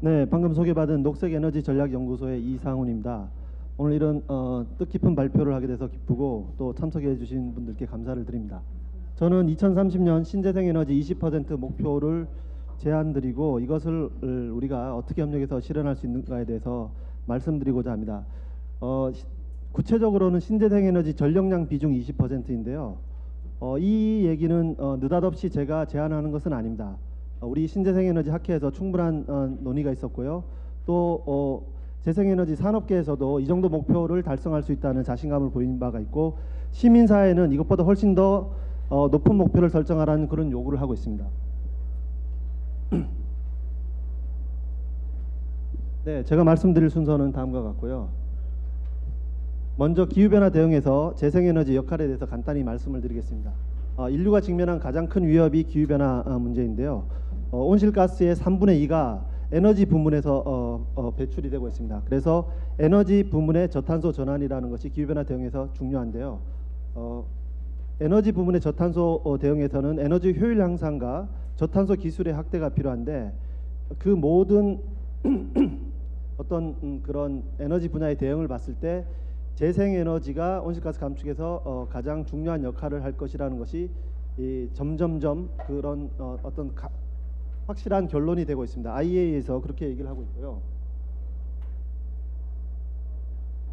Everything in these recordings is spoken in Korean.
네, 방금 소개받은 녹색에너지전략연구소의 이상훈입니다. 오늘 이런 뜻깊은 발표를 하게 돼서 기쁘고 또 참석해 주신 분들께 감사를 드립니다. 저는 2030년 신재생에너지 20% 목표를 제안드리고 이것을 우리가 어떻게 협력해서 실현할 수 있는가에 대해서 말씀드리고자 합니다. 구체적으로는 신재생에너지 전력량 비중 20%인데요. 이 얘기는 느닷없이 제가 제안하는 것은 아닙니다. 우리 신재생에너지 학회에서 충분한 논의가 있었고요. 또 재생에너지 산업계에서도 이 정도 목표를 달성할 수 있다는 자신감을 보인 바가 있고, 시민사회는 이것보다 훨씬 더 높은 목표를 설정하라는 그런 요구를 하고 있습니다. 네, 제가 말씀드릴 순서는 다음과 같고요. 먼저 기후변화 대응에서 재생에너지 역할에 대해서 간단히 말씀을 드리겠습니다. 인류가 직면한 가장 큰 위협이 기후변화 문제인데요. 온실가스의 3분의 2가 에너지 부문에서 배출이 되고 있습니다. 그래서 에너지 부문의 저탄소 전환이라는 것이 기후변화 대응에서 중요한데요. 에너지 부문의 저탄소 대응에서는 에너지 효율 향상과 저탄소 기술의 확대가 필요한데, 그 모든 어떤 그런 에너지 분야의 대응을 봤을 때 재생에너지가 온실가스 감축에서 가장 중요한 역할을 할 것이라는 것이 점점점 그런 어떤 확실한 결론이 되고 있습니다. IEA에서 그렇게 얘기를 하고 있고요.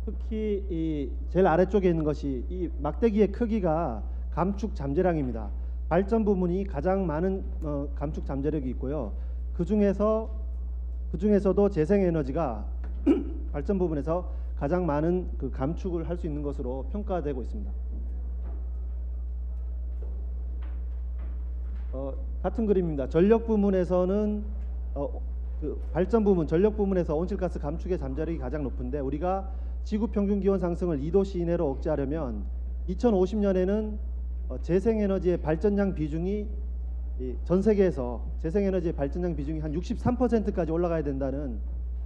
특히 제일 아래쪽에 있는 것이 이 막대기의 크기가 감축 잠재량입니다. 발전 부문이 가장 많은 감축 잠재력이 있고요. 그중에서도 재생에너지가 발전 부분에서 가장 많은 그 감축을 할 수 있는 것으로 평가되고 있습니다. 같은 그림입니다. 전력 부문에서는 그 발전 부문, 전력 부문에서 온실가스 감축의 잠재력이 가장 높은데, 우리가 지구 평균 기온 상승을 2도씨 이내로 억제하려면 2050년에는 재생에너지의 발전량 비중이 전 세계에서 재생에너지의 발전량 비중이 한 63%까지 올라가야 된다는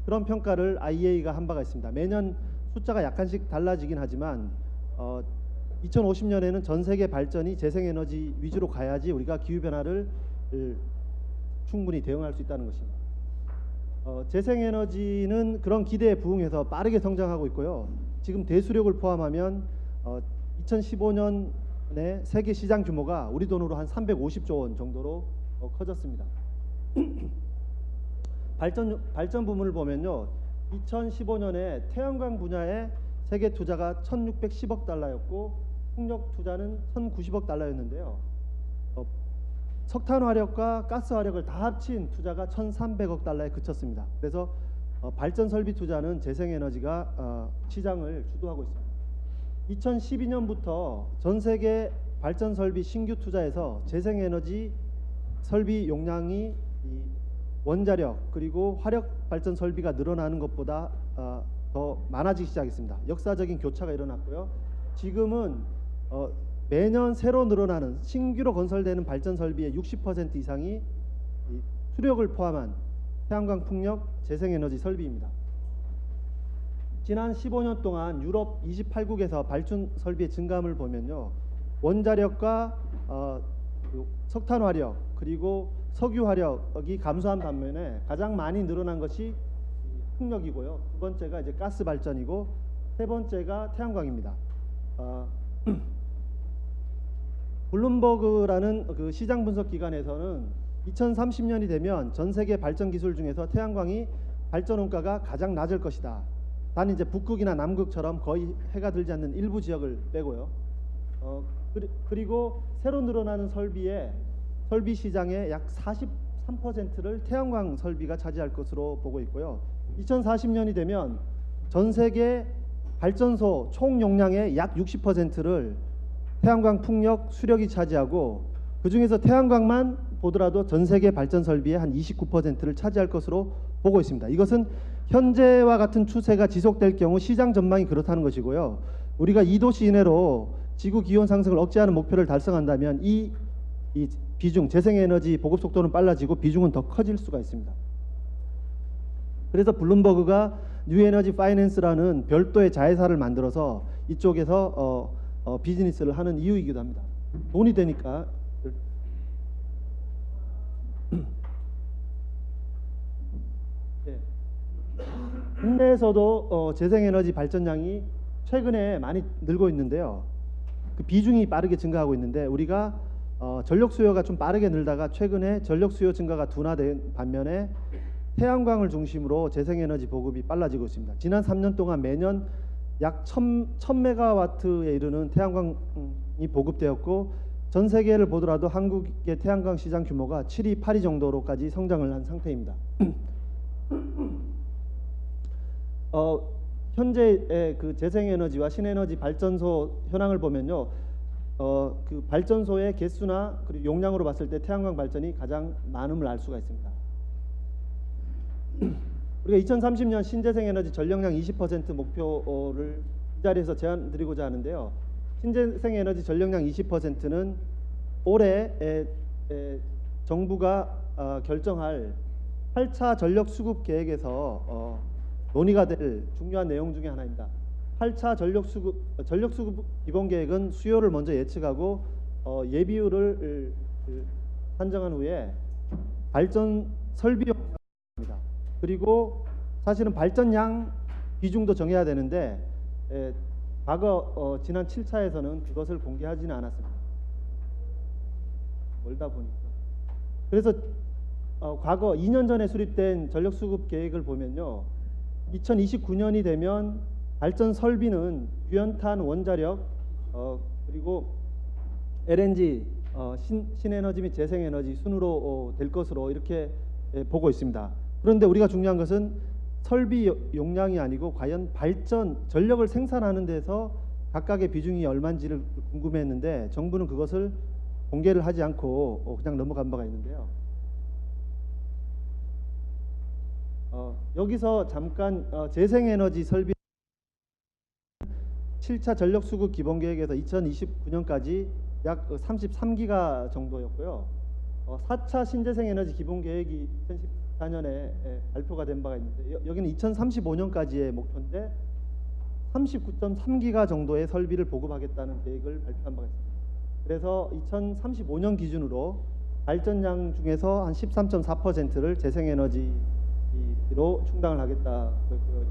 그런 평가를 IEA가 한 바가 있습니다. 매년 숫자가 약간씩 달라지긴 하지만 2050년에는 전 세계 발전이 재생에너지 위주로 가야지 우리가 기후변화를 충분히 대응할 수 있다는 것입니다. 재생에너지는 그런 기대에 부응해서 빠르게 성장하고 있고요. 지금 대수력을 포함하면 2015년에 세계 시장 규모가 우리 돈으로 한 350조 원 정도로 커졌습니다. 발전 부문을 보면요, 2015년에 태양광 분야에 세계 투자가 1,610억 달러였고 풍력 투자는 1,090억 달러였는데요. 석탄 화력과 가스 화력을 다 합친 투자가 1,300억 달러에 그쳤습니다. 그래서 발전 설비 투자는 재생에너지가 시장을 주도하고 있습니다. 2012년부터 전 세계 발전 설비 신규 투자에서 재생에너지 설비 용량이 원자력 그리고 화력 발전 설비가 늘어나는 것보다 더 많아지기 시작했습니다. 역사적인 교차가 일어났고요. 지금은 매년 새로 늘어나는 신규로 건설되는 발전 설비의 60% 이상이 수력을 포함한 태양광, 풍력, 재생에너지 설비입니다. 지난 15년 동안 유럽 28국에서 발전 설비의 증감을 보면요, 원자력과 석탄 화력 그리고 석유 화력이 감소한 반면에 가장 많이 늘어난 것이 풍력이고요. 두 번째가 이제 가스 발전이고 세 번째가 태양광입니다. 블룸버그라는 그 시장 분석 기관에서는 2030년이 되면 전 세계 발전 기술 중에서 태양광이 발전 원가가 가장 낮을 것이다. 단 이제 북극이나 남극처럼 거의 해가 들지 않는 일부 지역을 빼고요. 그리고 새로 늘어나는 설비 시장의 약 43%를 태양광 설비가 차지할 것으로 보고 있고요. 2040년이 되면 전 세계 발전소 총 용량의 약 60%를 태양광, 풍력, 수력이 차지하고, 그중에서 태양광만 보더라도 전 세계 발전 설비의 한 29%를 차지할 것으로 보고 있습니다. 이것은 현재와 같은 추세가 지속될 경우 시장 전망이 그렇다는 것이고요. 우리가 2도씨 이내로 지구 기온 상승을 억제하는 목표를 달성한다면 이 비중, 재생에너지 보급 속도는 빨라지고 비중은 더 커질 수가 있습니다. 그래서 블룸버그가 뉴에너지 파이낸스라는 별도의 자회사를 만들어서 이쪽에서 비즈니스를 하는 이유이기도 합니다. 돈이 되니까. 네. 국내에서도 재생에너지 발전량이 최근에 많이 늘고 있는데요. 그 비중이 빠르게 증가하고 있는데 우리가 전력 수요가 좀 빠르게 늘다가 최근에 전력 수요 증가가 둔화된 반면에 태양광을 중심으로 재생에너지 보급이 빨라지고 있습니다. 지난 3년 동안 매년 약 1000메가와트에 이르는 태양광이 보급되었고 전 세계를 보더라도 한국의 태양광 시장 규모가 7위, 8위 정도로까지 성장을 한 상태입니다. 현재의 그 재생에너지와 신에너지 발전소 현황을 보면요, 그 발전소의 개수나 그리고 용량으로 봤을 때 태양광 발전이 가장 많음을 알 수가 있습니다. 우리가 2030년 신재생에너지 전력량 20% 목표를 이 자리에서 제안드리고자 하는데요. 신재생에너지 전력량 20%는 올해 정부가 결정할 8차 전력 수급 계획에서 논의가 될 중요한 내용 중에 하나입니다. 8차 전력 수급 기본 계획은 수요를 먼저 예측하고 예비율을 산정한 후에 발전 설비 용량입니다. 그리고 사실은 발전량 비중도 정해야 되는데 과거 지난 7차에서는 그것을 공개하지는 않았습니다. 멀다 보니까. 그래서 과거 2년 전에 수립된 전력 수급 계획을 보면요, 2029년이 되면 발전 설비는 유연탄, 원자력, 그리고 LNG, 신에너지 및 재생에너지 순으로 될 것으로 이렇게 보고 있습니다. 그런데 우리가 중요한 것은 설비 용량이 아니고 과연 발전, 전력을 생산하는 데서 각각의 비중이 얼마인지를 궁금해했는데 정부는 그것을 공개를 하지 않고 그냥 넘어간 바가 있는데요. 여기서 잠깐 재생에너지 설비 7차 전력 수급 기본 계획에서 2029년까지 약 33기가 정도였고요. 4차 신재생에너지 기본 계획이 2014년에 발표가 된 바가 있는데 여기는 2035년까지의 목표인데 39.3기가 정도의 설비를 보급하겠다는 계획을 발표한 바가 있습니다. 그래서 2035년 기준으로 발전량 중에서 한 13.4%를 재생에너지로 충당을 하겠다.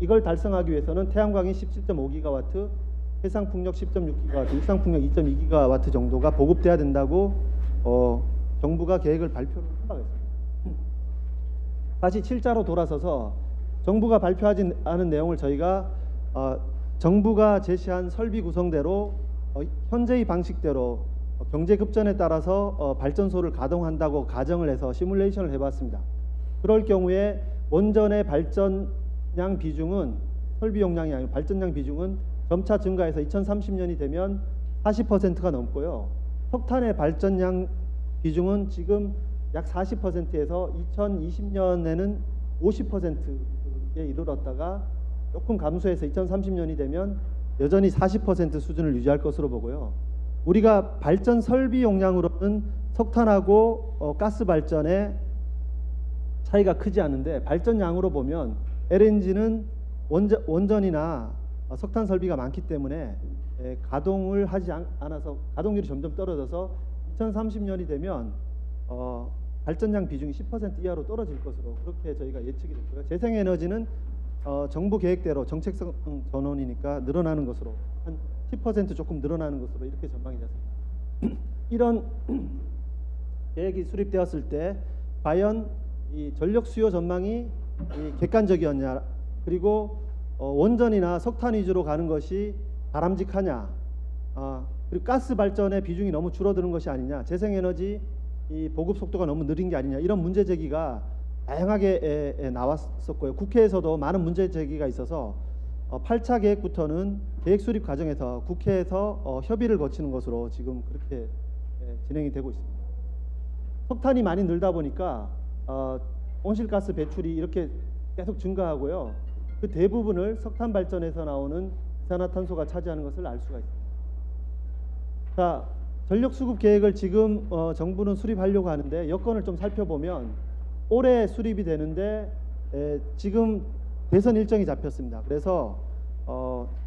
이걸 달성하기 위해서는 태양광이 17.5기가와트, 해상풍력 10.6기가와트, 일상풍력 2.2기가와트 정도가 보급돼야 된다고 정부가 계획을 발표를 한 바가 있습니다. 다시 7자로 돌아서서 정부가 발표하지 않은 내용을 저희가 정부가 제시한 설비 구성대로 현재의 방식대로 경제 급전에 따라서 발전소를 가동한다고 가정을 해서 시뮬레이션을 해봤습니다. 그럴 경우에 원전의 발전량 비중은 설비 용량이 아니고 발전량 비중은 점차 증가해서 2030년이 되면 40%가 넘고요. 석탄의 발전량 비중은 지금 약 40%에서 2020년에는 50%에 이르렀다가 조금 감소해서 2030년이 되면 여전히 40% 수준을 유지할 것으로 보고요. 우리가 발전 설비 용량으로는 석탄하고 가스 발전의 차이가 크지 않은데 발전량으로 보면 LNG는 원전이나 석탄 설비가 많기 때문에 가동을 하지 않아서 가동률이 점점 떨어져서 2030년이 되면 발전량 비중이 10% 이하로 떨어질 것으로 그렇게 저희가 예측이 됐고요. 재생에너지는 정부 계획대로 정책성 전원이니까 늘어나는 것으로 한 10% 조금 늘어나는 것으로 이렇게 전망이 됐습니다. 이런 계획이 수립되었을 때 과연 이 전력 수요 전망이 객관적이었냐, 그리고 원전이나 석탄 위주로 가는 것이 바람직하냐, 그리고 가스 발전의 비중이 너무 줄어드는 것이 아니냐, 재생에너지 이 보급 속도가 너무 느린 게 아니냐, 이런 문제 제기가 다양하게 나왔었고요. 국회에서도 많은 문제 제기가 있어서 8차 계획부터는 계획 수립 과정에서 국회에서 협의를 거치는 것으로 지금 그렇게 진행이 되고 있습니다. 석탄이 많이 늘다 보니까 온실가스 배출이 이렇게 계속 증가하고요. 그 대부분을 석탄 발전에서 나오는 이산화탄소가 차지하는 것을 알 수가 있습니다. 자, 전력 수급 계획을 지금 정부는 수립하려고 하는데 여건을 좀 살펴보면 올해 수립이 되는데 지금 대선 일정이 잡혔습니다. 그래서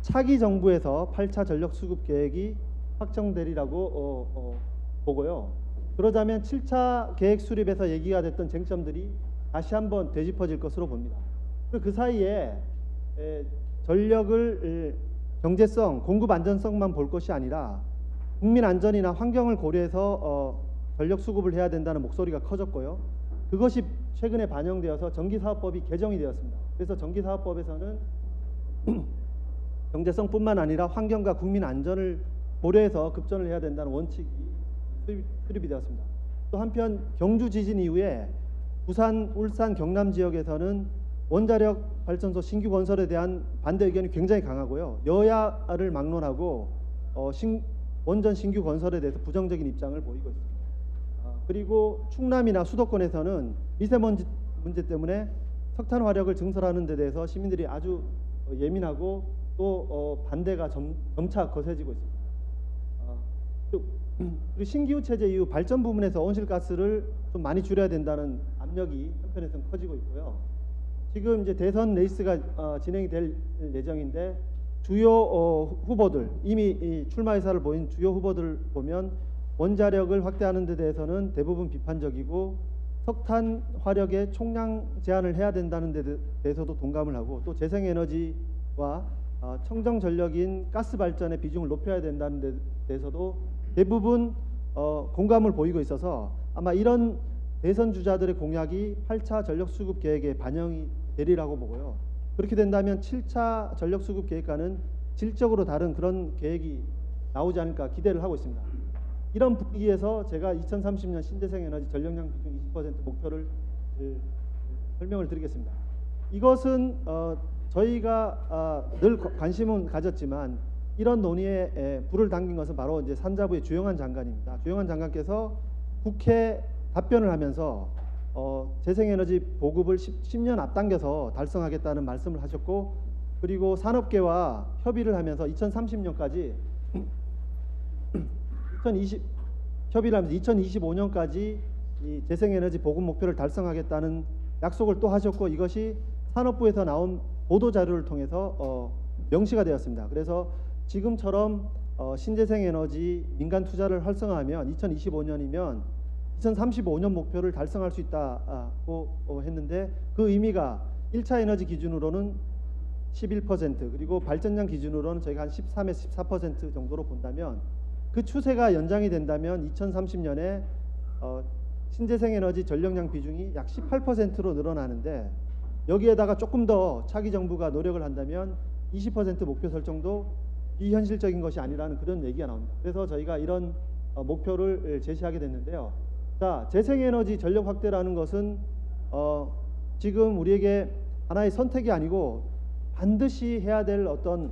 차기 정부에서 8차 전력 수급 계획이 확정되리라고 보고요. 그러자면 7차 계획 수립에서 얘기가 됐던 쟁점들이 다시 한번 되짚어질 것으로 봅니다. 그리고 그 사이에 전력을 경제성, 공급 안전성만 볼 것이 아니라 국민 안전이나 환경을 고려해서 전력 수급을 해야 된다는 목소리가 커졌고요. 그것이 최근에 반영되어서 전기사업법이 개정이 되었습니다. 그래서 전기사업법에서는 경제성뿐만 아니라 환경과 국민 안전을 고려해서 급전을 해야 된다는 원칙이 수립이 되었습니다. 또 한편 경주 지진 이후에 부산, 울산, 경남 지역에서는 원자력 발전소 신규 건설에 대한 반대 의견이 굉장히 강하고요. 여야를 막론하고 원전 신규 건설에 대해서 부정적인 입장을 보이고 있습니다. 그리고 충남이나 수도권에서는 미세먼지 문제 때문에 석탄 화력을 증설하는 데 대해서 시민들이 아주 예민하고 또 반대가 점차 거세지고 있습니다. 그리고 신기후 체제 이후 발전 부문에서 온실가스를 좀 많이 줄여야 된다는 압력이 한편에서는 커지고 있고요. 지금 이제 대선 레이스가 진행이 될 예정인데 주요 후보들, 이미 출마 의사를 보인 주요 후보들 보면 원자력을 확대하는 데 대해서는 대부분 비판적이고 석탄 화력의 총량 제한을 해야 된다는 데 대해서도 동감을 하고 또 재생에너지와 청정 전력인 가스 발전의 비중을 높여야 된다는 데 대해서도 대부분 공감을 보이고 있어서 아마 이런 대선 주자들의 공약이 8차 전력 수급 계획에 반영이 되리라고 보고요. 그렇게 된다면 7차 전력 수급 계획과는 질적으로 다른 그런 계획이 나오지 않을까 기대를 하고 있습니다. 이런 분위기에서 제가 2030년 신재생 에너지 전력량 비중 20% 목표를 설명을 드리겠습니다. 이것은 저희가 늘 관심은 가졌지만 이런 논의에 불을 당긴 것은 바로 이제 산자부의 주영환 장관입니다. 주영환 장관께서 국회 답변을 하면서 재생에너지 보급을 10년 앞당겨서 달성하겠다는 말씀을 하셨고 그리고 산업계와 협의를 하면서 2030년까지 협의를 하면서 2025년까지 이 재생에너지 보급 목표를 달성하겠다는 약속을 또 하셨고 이것이 산업부에서 나온 보도자료를 통해서 명시가 되었습니다. 그래서 지금처럼 신재생에너지 민간 투자를 활성화하면 2025년이면 2035년 목표를 달성할 수 있다고 했는데 그 의미가 1차 에너지 기준으로는 11% 그리고 발전량 기준으로는 저희가 한 13에서 14% 정도로 본다면 그 추세가 연장이 된다면 2030년에 신재생에너지 전력량 비중이 약 18%로 늘어나는데 여기에다가 조금 더 차기 정부가 노력을 한다면 20% 목표 설정도 비현실적인 것이 아니라는 그런 얘기가 나옵니다. 그래서 저희가 이런 목표를 제시하게 됐는데요. 자, 재생에너지 전력 확대라는 것은 지금 우리에게 하나의 선택이 아니고 반드시 해야 될 어떤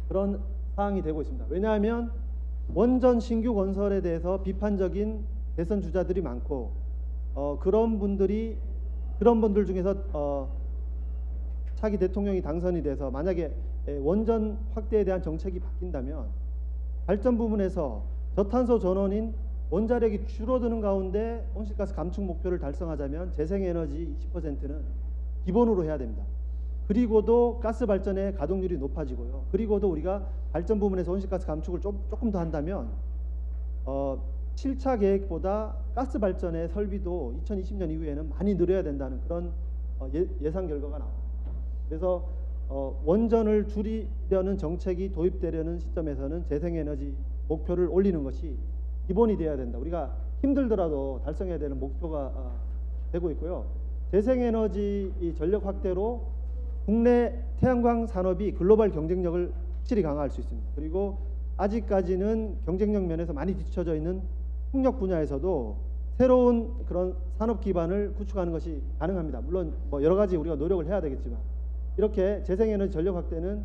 그런 사항이 되고 있습니다. 왜냐하면 원전 신규 건설에 대해서 비판적인 대선 주자들이 많고 그런 분들 중에서 차기 대통령이 당선이 돼서 만약에 원전 확대에 대한 정책이 바뀐다면 발전 부문에서 저탄소 전원인 원자력이 줄어드는 가운데 온실가스 감축 목표를 달성하자면 재생에너지 20%는 기본으로 해야 됩니다. 그리고도 가스 발전의 가동률이 높아지고요. 그리고도 우리가 발전 부문에서 온실가스 감축을 조금 더 한다면 7차 계획보다 가스 발전의 설비도 2020년 이후에는 많이 늘어야 된다는 그런 예상 결과가 나옵니다. 그래서 원전을 줄이려는 정책이 도입되려는 시점에서는 재생에너지 목표를 올리는 것이 기본이 되어야 된다. 우리가 힘들더라도 달성해야 되는 목표가 되고 있고요. 재생에너지 전력 확대로 국내 태양광 산업이 글로벌 경쟁력을 확실히 강화할 수 있습니다. 그리고 아직까지는 경쟁력 면에서 많이 뒤처져 있는 풍력 분야에서도 새로운 그런 산업 기반을 구축하는 것이 가능합니다. 물론 뭐 여러 가지 우리가 노력을 해야 되겠지만 이렇게 재생에너지 전력 확대는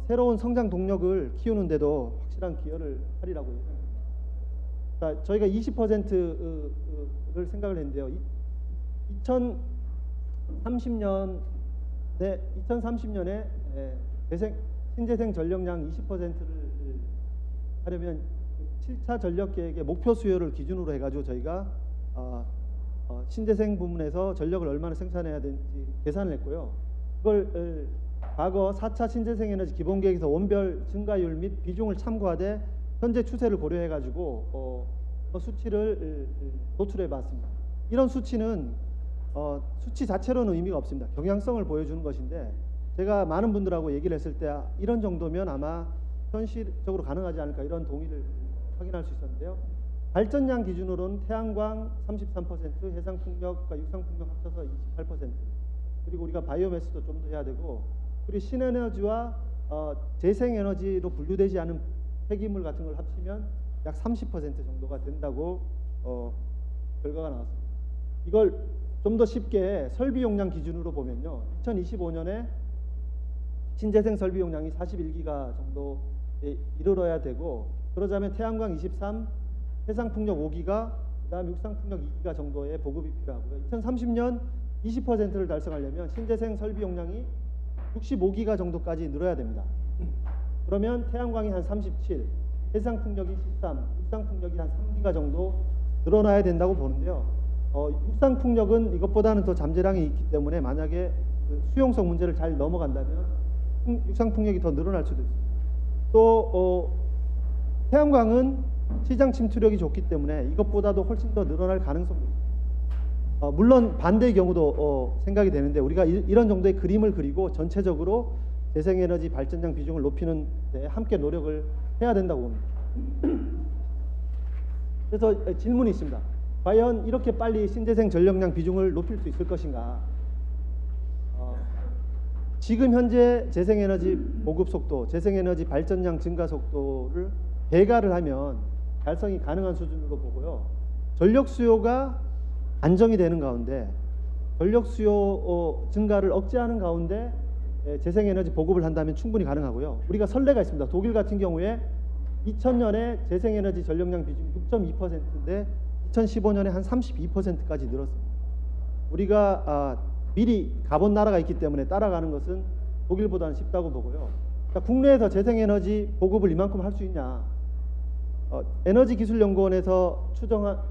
새로운 성장 동력을 키우는 데도 확실한 기여를 하리라고 예상합니다. 자, 저희가 20%를 생각을 했는데요. 2030년에 신재생 전력량 20%를 하려면 7차 전력 계획의 목표 수요를 기준으로 해가지고 저희가 신재생 부문에서 전력을 얼마나 생산해야 되는지 계산을 했고요. 그걸 과거 4차 신재생에너지 기본계획에서 원별 증가율 및 비중을 참고하되 현재 추세를 고려해가지고 수치를 도출해봤습니다. 이런 수치는 수치 자체로는 의미가 없습니다. 경향성을 보여주는 것인데 제가 많은 분들하고 얘기를 했을 때 이런 정도면 아마 현실적으로 가능하지 않을까 이런 동의를 확인할 수 있었는데요. 발전량 기준으로는 태양광 33%, 해상풍력과 육상풍력 합쳐서 28%, 그리고 우리가 바이오매스도 좀 더 해야 되고, 그리고 신에너지와 재생에너지로 분류되지 않은 폐기물 같은 걸 합치면 약 30% 정도가 된다고 결과가 나왔습니다. 이걸 좀 더 쉽게 설비 용량 기준으로 보면요, 2025년에 신재생 설비 용량이 41기가 정도에 이르러야 되고, 그러자면 태양광 23, 해상풍력 5기가, 그다음 육상풍력 2기가 정도의 보급이 필요하고요. 2030년 20%를 달성하려면 신재생 설비 용량이 65기가 정도까지 늘어야 됩니다. 그러면 태양광이 한 37, 해상풍력이 13, 육상풍력이 한 3기가 정도 늘어나야 된다고 보는데요. 육상풍력은 이것보다는 더 잠재량이 있기 때문에 만약에 그 수용성 문제를 잘 넘어간다면 육상풍력이 더 늘어날 수도 있습니다. 또 태양광은 시장 침투력이 좋기 때문에 이것보다도 훨씬 더 늘어날 가능성도 있습니다. 물론 반대의 경우도 생각이 되는데 우리가 이런 정도의 그림을 그리고 전체적으로 재생에너지 발전량 비중을 높이는 데 함께 노력을 해야 된다고 봅니다. 그래서 질문이 있습니다. 과연 이렇게 빨리 신재생 전력량 비중을 높일 수 있을 것인가? 지금 현재 재생에너지 보급 속도, 재생에너지 발전량 증가 속도를 배가를 하면 달성이 가능한 수준으로 보고요. 전력 수요가 안정이 되는 가운데, 전력 수요 증가를 억제하는 가운데 재생에너지 보급을 한다면 충분히 가능하고요. 우리가 선례가 있습니다. 독일 같은 경우에 2000년에 재생에너지 전력량 비중이 6.2%인데 2015년에 한 32%까지 늘었습니다. 우리가 미리 가본 나라가 있기 때문에 따라가는 것은 독일보다는 쉽다고 보고요. 그러니까 국내에서 재생에너지 보급을 이만큼 할 수 있냐? 에너지기술연구원에서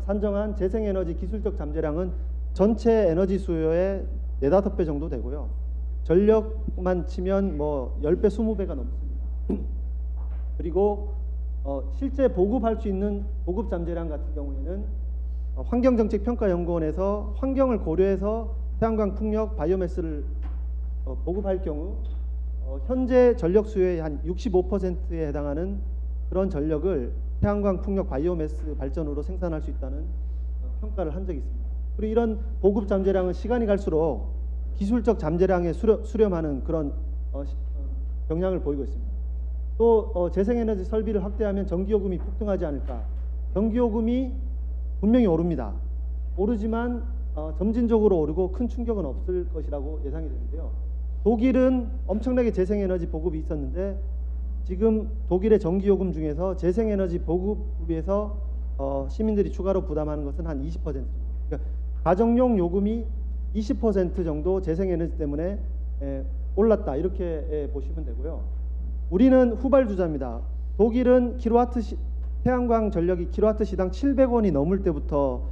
산정한 재생에너지 기술적 잠재량은 전체 에너지 수요의 4, 5배 정도 되고요. 전력만 치면 뭐 10배, 20배가 넘습니다. 그리고 실제 보급할 수 있는 보급 잠재량 같은 경우에는 환경정책평가연구원에서 환경을 고려해서 태양광, 풍력, 바이오매스를 보급할 경우 현재 전력 수요의 한 65%에 해당하는 그런 전력을 태양광, 풍력, 바이오매스 발전으로 생산할 수 있다는 평가를 한 적이 있습니다. 그리고 이런 보급 잠재량은 시간이 갈수록 기술적 잠재량에 수렴하는 그런 경향을 보이고 있습니다. 또 재생에너지 설비를 확대하면 전기요금이 폭등하지 않을까? 전기요금이 분명히 오릅니다. 오르지만 점진적으로 오르고 큰 충격은 없을 것이라고 예상이 되는데요. 독일은 엄청나게 재생에너지 보급이 있었는데 지금 독일의 전기요금 중에서 재생에너지 보급비에서 시민들이 추가로 부담하는 것은 한 20%. 그러니까 가정용 요금이 20% 정도 재생에너지 때문에 올랐다, 이렇게 보시면 되고요. 우리는 후발주자입니다. 독일은 태양광 전력이 킬로와트 시당 700원이 넘을 때부터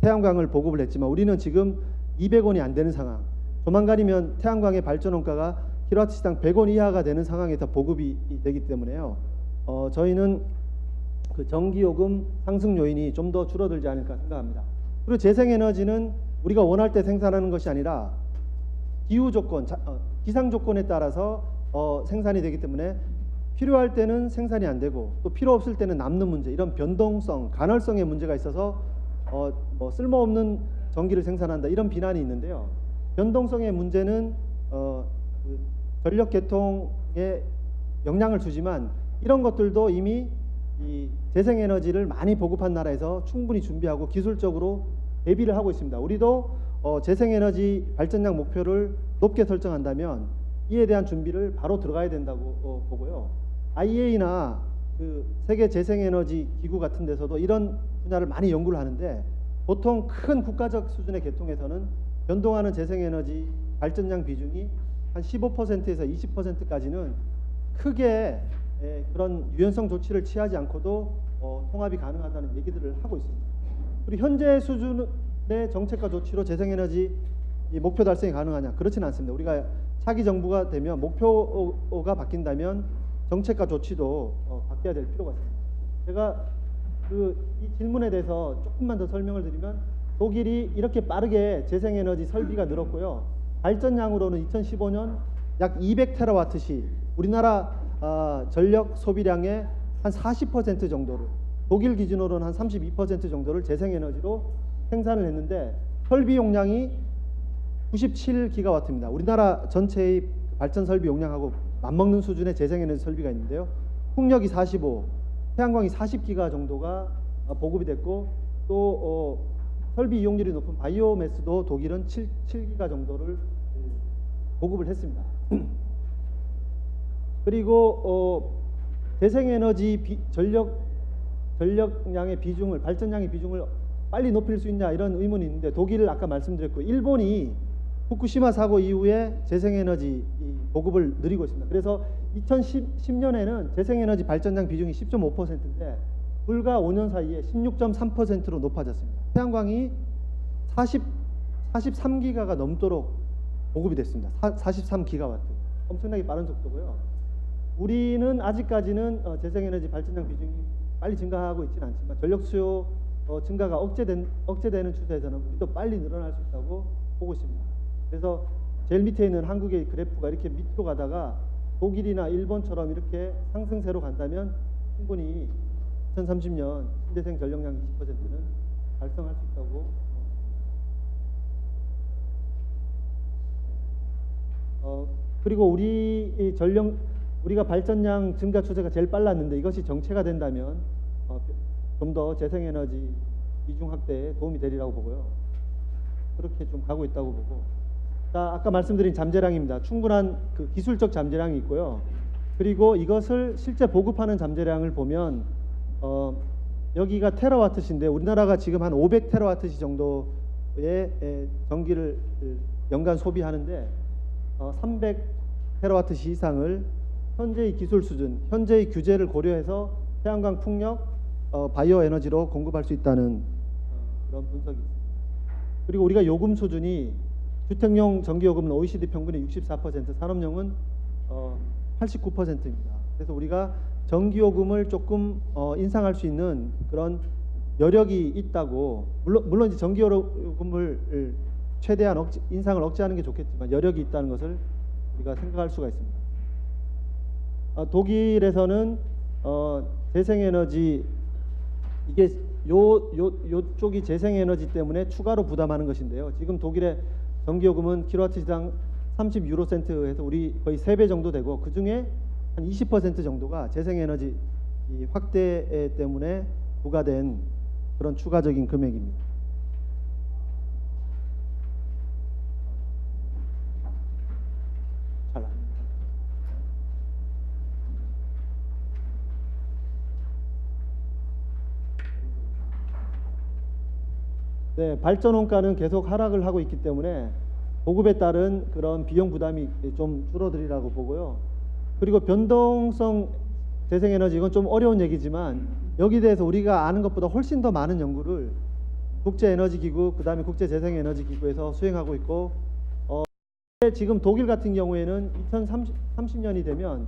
태양광을 보급을 했지만 우리는 지금 200원이 안 되는 상황. 조만간이면 태양광의 발전 원가가 킬로와트 시당 100원 이하가 되는 상황에서 보급이 되기 때문에요. 저희는 그 전기요금 상승 요인이 좀 더 줄어들지 않을까 생각합니다. 그리고 재생에너지는 우리가 원할 때 생산하는 것이 아니라 기후 조건, 기상 조건에 따라서 생산이 되기 때문에 필요할 때는 생산이 안 되고 또 필요 없을 때는 남는 문제, 이런 변동성, 간헐성의 문제가 있어서 뭐 쓸모없는 전기를 생산한다, 이런 비난이 있는데요. 변동성의 문제는 그 전력 계통에 영향을 주지만 이런 것들도 이미 이 재생에너지를 많이 보급한 나라에서 충분히 준비하고 기술적으로 대비를 하고 있습니다. 우리도 재생에너지 발전량 목표를 높게 설정한다면 이에 대한 준비를 바로 들어가야 된다고 보고요. IEA나 그 세계 재생에너지 기구 같은 데서도 이런 분야를 많이 연구를 하는데 보통 큰 국가적 수준의 계통에서는 변동하는 재생에너지 발전량 비중이 한 15%에서 20%까지는 크게 그런 유연성 조치를 취하지 않고도 통합이 가능하다는 얘기들을 하고 있습니다. 그리고 현재 수준의 정책과 조치로 재생에너지 목표 달성이 가능하냐? 그렇지는 않습니다. 우리가 차기 정부가 되면 목표가 바뀐다면 정책과 조치도 바뀌어야 될 필요가 있습니다. 제가 이 질문에 대해서 조금만 더 설명을 드리면 독일이 이렇게 빠르게 재생에너지 설비가 늘었고요. 발전량으로는 2015년 약 200테라와트시, 우리나라 전력 소비량의 한 40% 정도를, 독일 기준으로는 한 32% 정도를 재생에너지로 생산을 했는데 설비 용량이 97기가와트입니다. 우리나라 전체의 발전 설비 용량하고 맞먹는 수준의 재생에너지 설비가 있는데요. 풍력이 45, 태양광이 40기가 정도가 보급이 됐고, 또 설비 이용률이 높은 바이오매스도 독일은 7기가 정도를 보급을 했습니다. 그리고 재생에너지 전력량의 비중을, 발전량의 비중을 빨리 높일 수 있냐 이런 의문이 있는데, 독일을 아까 말씀드렸고 일본이 후쿠시마 사고 이후에 재생에너지 보급을 늘리고 있습니다. 그래서 2010년에는 재생에너지 발전량 비중이 10.5%인데 불과 5년 사이에 16.3%로 높아졌습니다. 태양광이 43기가가 넘도록 보급이 됐습니다. 43기가와트. 엄청나게 빠른 속도고요. 우리는 아직까지는 재생에너지 발전량 비중이 빨리 증가하고 있지는 않지만 전력 수요 증가가 억제되는 추세에서는 우리도 빨리 늘어날 수 있다고 보고 있습니다. 그래서 제일 밑에 있는 한국의 그래프가 이렇게 밑으로 가다가 독일이나 일본처럼 이렇게 상승세로 간다면 충분히 2030년 신재생 전력량 20%는 달성할 수 있다고. 그리고 우리가 발전량 증가 추세가 제일 빨랐는데 이것이 정체가 된다면 좀 더 재생에너지 비중 확대에 도움이 되리라고 보고요. 그렇게 좀 가고 있다고 보고. 자, 아까 말씀드린 잠재량입니다. 충분한 그 기술적 잠재량이 있고요. 그리고 이것을 실제 보급하는 잠재량을 보면 여기가 테라와트시인데 우리나라가 지금 한 500테라와트시 정도의 전기를 연간 소비하는데 300테라와트시 이상을 현재의 기술 수준, 현재의 규제를 고려해서 태양광, 풍력, 바이오 에너지로 공급할 수 있다는 그런 분석이 있습니다. 그리고 우리가 요금 수준이 주택용 전기요금은 OECD 평균의 64%, 산업용은 89%입니다. 그래서 우리가 전기요금을 조금 인상할 수 있는 그런 여력이 있다고, 물론 이제 전기요금을 최대한 인상을 억제하는 게 좋겠지만 여력이 있다는 것을 우리가 생각할 수가 있습니다. 독일에서는 재생에너지, 이게 요쪽이 재생에너지 때문에 추가로 부담하는 것인데요. 지금 독일의 전기요금은 킬로와트시당 30유로센트에서 우리 거의 3배 정도 되고, 그 중에 한 20% 정도가 재생에너지 확대 때문에 부과된 그런 추가적인 금액입니다. 네, 발전 원가는 계속 하락을 하고 있기 때문에 보급에 따른 그런 비용 부담이 좀 줄어들이라고 보고요. 그리고 변동성 재생에너지, 이건 좀 어려운 얘기지만 여기에 대해서 우리가 아는 것보다 훨씬 더 많은 연구를 국제에너지기구, 그 다음에 국제재생에너지기구에서 수행하고 있고, 지금 독일 같은 경우에는 2030년이 되면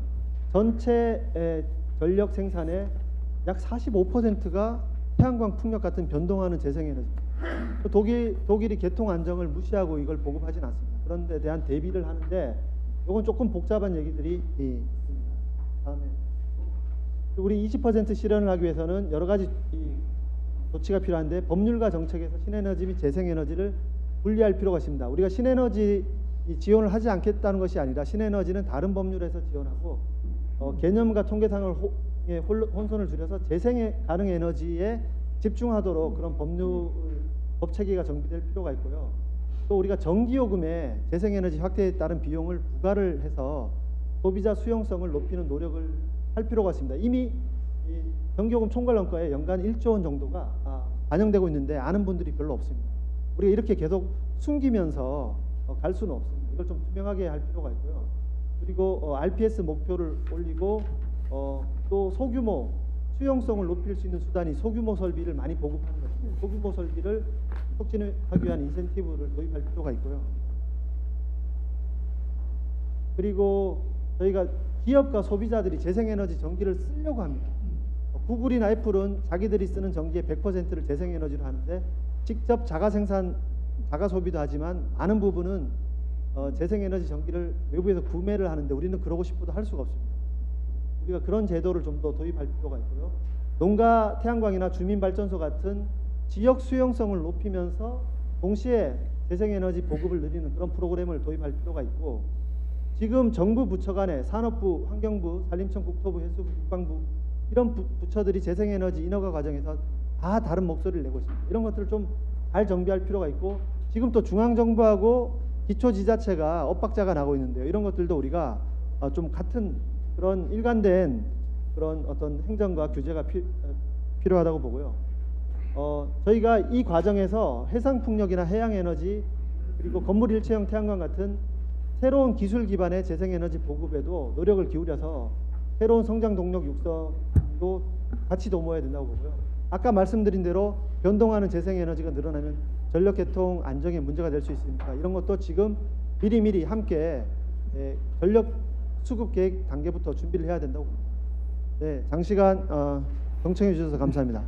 전체 전력 생산의 약 45%가 태양광, 풍력 같은 변동하는 재생에너지. 독일이 개통 안정을 무시하고 이걸 보급하진 않습니다. 그런 데 대한 대비를 하는데 이건 조금 복잡한 얘기들이 있습니다. 다음에 우리 20% 실현을 하기 위해서는 여러 가지 조치가 필요한데, 법률과 정책에서 신에너지 및 재생에너지를 분리할 필요가 있습니다. 우리가 신에너지 지원을 하지 않겠다는 것이 아니라 신에너지는 다른 법률에서 지원하고 개념과 통계상을 혼선을 줄여서 재생 가능 에너지에 집중하도록 그런 법 체계가 정비될 필요가 있고요. 또 우리가 전기요금에 재생에너지 확대에 따른 비용을 부과를 해서 소비자 수용성을 높이는 노력을 할 필요가 있습니다. 이미 전기요금 총괄원가에 연간 1조 원 정도가 반영되고 있는데 아는 분들이 별로 없습니다. 우리가 이렇게 계속 숨기면서 갈 수는 없습니다. 이걸 좀 투명하게 할 필요가 있고요. 그리고 RPS 목표를 올리고 또 소규모 수용성을 높일 수 있는 수단이 소규모 설비를 많이 보급하는 것입니다. 소규모 설비를 촉진하기 위한 인센티브를 도입할 필요가 있고요. 그리고 저희가 기업과 소비자들이 재생에너지 전기를 쓰려고 합니다. 구글이나 애플은 자기들이 쓰는 전기의 100%를 재생에너지로 하는데 직접 자가 생산, 자가 소비도 하지만 많은 부분은 재생에너지 전기를 외부에서 구매를 하는데 우리는 그러고 싶어도 할 수가 없습니다. 우리가 그런 제도를 좀 더 도입할 필요가 있고요. 농가 태양광이나 주민발전소 같은 지역 수용성을 높이면서 동시에 재생에너지 보급을 늘리는 그런 프로그램을 도입할 필요가 있고, 지금 정부 부처 간에 산업부, 환경부, 산림청, 국토부, 해수부, 국방부 이런 부처들이 재생에너지 인허가 과정에서 다 다른 목소리를 내고 있습니다. 이런 것들을 좀 잘 정비할 필요가 있고, 지금 또 중앙정부하고 기초지자체가 엇박자가 나고 있는데요. 이런 것들도 우리가 좀 같은 그런 일관된 그런 어떤 행정과 규제가 필요하다고 보고요. 저희가 이 과정에서 해상풍력이나 해양에너지 그리고 건물 일체형 태양광 같은 새로운 기술 기반의 재생에너지 보급에도 노력을 기울여서 새로운 성장 동력 육성도 같이 도모해야 된다고 보고요. 아까 말씀드린 대로 변동하는 재생에너지가 늘어나면 전력 개통 안정에 문제가 될 수 있으니까 이런 것도 지금 미리미리 함께 전력 수급 계획 단계부터 준비를 해야 된다고 봅니다. 네, 장시간 경청해 주셔서 감사합니다.